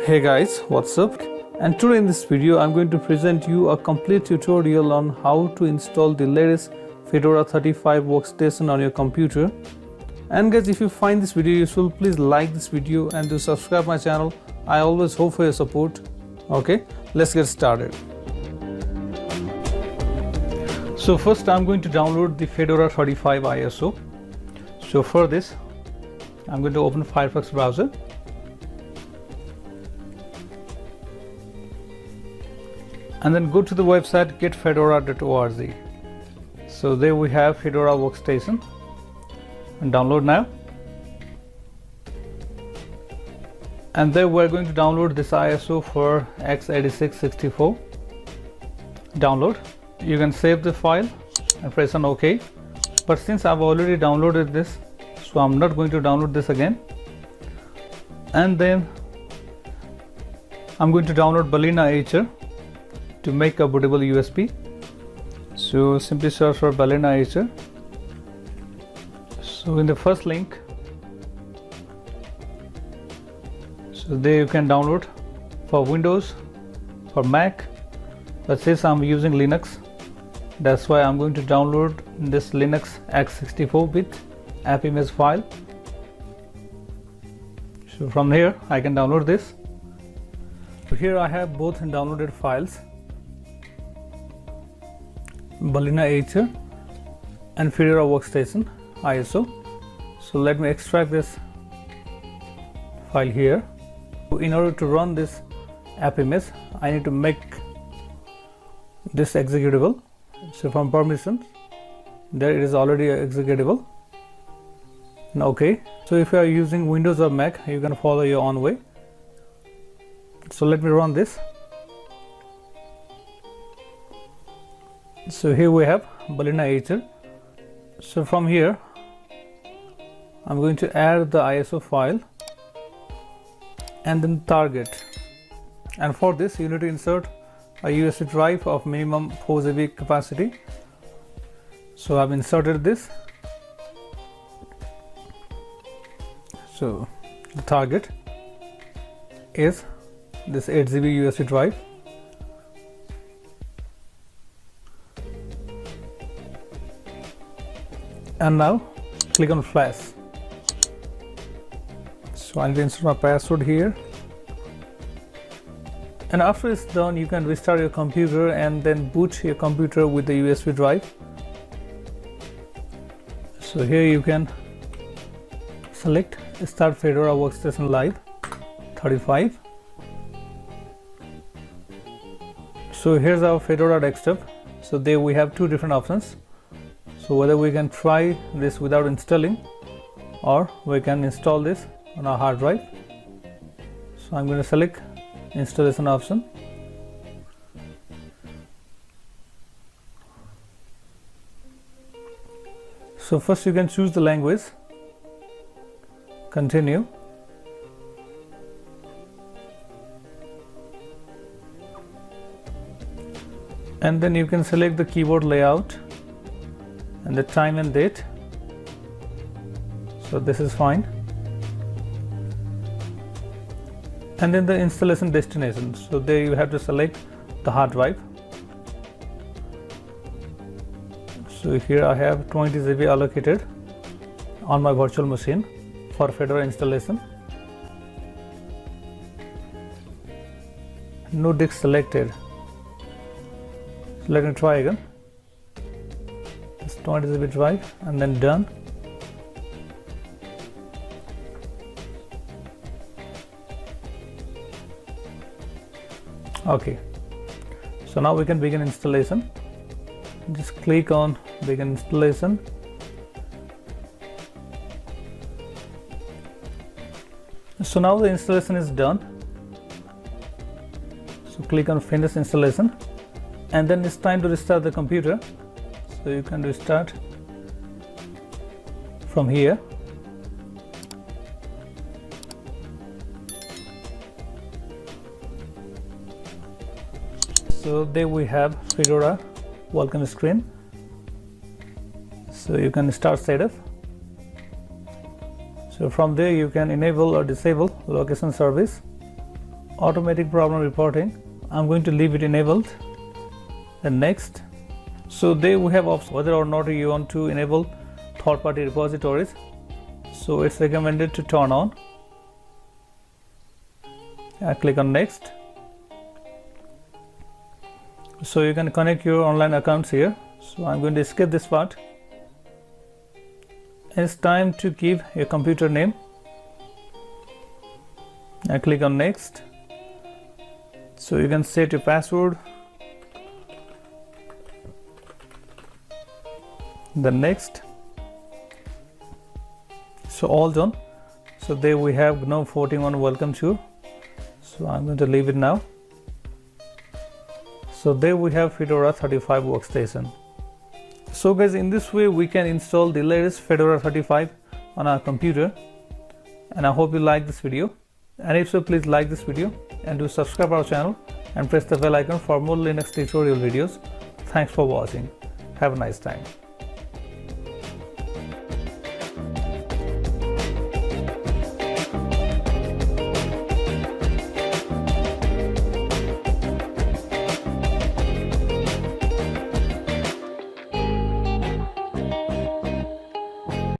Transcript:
Hey guys, what's up? And today in this video I'm going to present you a complete tutorial on how to install the latest Fedora 35 workstation on your computer. And guys, if you find this video useful, please like this video and do subscribe my channel. I always hope for your support. Okay, let's get started. So first I'm going to download the Fedora 35 ISO. So for this I'm going to open Firefox browser. And then go to the website getfedora.org. So there we have Fedora workstation, and download now. And there we're going to download this ISO for x86-64. Download. You can save the file and press on OK. But since I've already downloaded this, so I'm not going to download this again. And then I'm going to download balena etcher to make a bootable USB. So simply search for balena etcher. So in the first link, so there you can download for Windows, for Mac, but since I'm using Linux, that's why I'm going to download this Linux x64-bit app image file. So from here I can download this. So here I have both downloaded files, balena etcher and Fedora workstation ISO. So let me extract this file here. In order to run this app image, I need to make this executable. So from permissions, there it is already executable. And okay. So if you are using Windows or Mac, you can follow your own way. So let me run this. So here we have balena etcher. So from here I'm going to add the ISO file and then target, and for this you need to insert a USB drive of minimum 4 GB capacity. So I've inserted this. So the target is this 8 GB USB drive. And now click on flash. So I need to insert my password here. And after it's done, you can restart your computer and then boot your computer with the USB drive. So here you can select Start Fedora Workstation Live 35. So here's our Fedora desktop. So there we have two different options. So whether we can try this without installing, or we can install this on our hard drive. So I'm going to select installation option. So first you can choose the language, continue, and then you can select the keyboard layout and the time and date. So this is fine. And then the installation destination. So there you have to select the hard drive. So here I have 20 GB allocated on my virtual machine for Fedora installation. No disk selected. So let me try again. 20 GB drive and then done. Okay, so now we can begin installation. Just click on begin installation. So now the installation is done. So click on finish installation, and then it's time to restart the computer. So you can restart from here. So there we have Fedora welcome screen. So you can start setup. So from there you can enable or disable location service. automatic problem reporting. I'm going to leave it enabled. Then next. So there we have options whether or not you want to enable third-party repositories. So it's recommended to turn on. I click on next. So you can connect your online accounts here. So I'm going to skip this part. It's time to give your computer name. I click on next. So you can set your password. Then next. So all done. So there we have GNOME 41 welcome tour. So I'm going to leave it now. So there we have Fedora 35 workstation. So guys, in this way we can install the latest Fedora 35 on our computer, and I hope you like this video, and if so, please like this video and do subscribe our channel and press the bell icon for more Linux tutorial videos. Thanks for watching. Have a nice time.